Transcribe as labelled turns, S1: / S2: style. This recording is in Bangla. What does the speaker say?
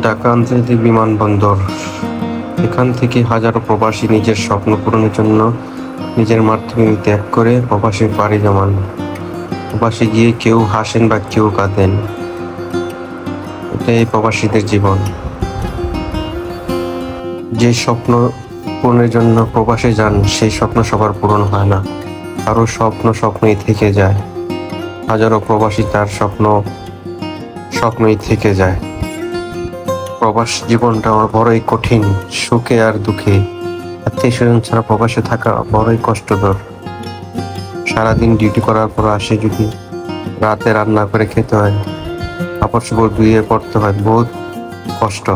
S1: ঢাকা আন্তর্জাতিক বিমানবন্দর। এখান থেকে হাজারো প্রবাসী নিজের স্বপ্ন পূরণের জন্য নিজের মাতৃভূমি ত্যাগ করে প্রবাসে পাড়ি জমান। প্রবাসে গিয়ে কেউ হাসেন বা কেউ কাঁদেন, এটাই প্রবাসীদের জীবন। যে স্বপ্ন পূরণের জন্য প্রবাসে যান, সেই স্বপ্ন সবার পূরণ হয় না, কারো স্বপ্নই থেকে যায়। হাজারো প্রবাসী তার স্বপ্নই থেকে যায়। প্রবাস জীবনটা আমার বড়ই কঠিন, সুখে আর দুঃখে। আত্মীয় স্বজন ছাড়া প্রবাসে থাকা বড়ই কষ্টকর। সারাদিন ডিউটি করার পর আসে যদি রাতে রান্না করে খেতে হয়, কাপড় চোপড় ধুয়ে পড়তে হয়, বহুত কষ্ট।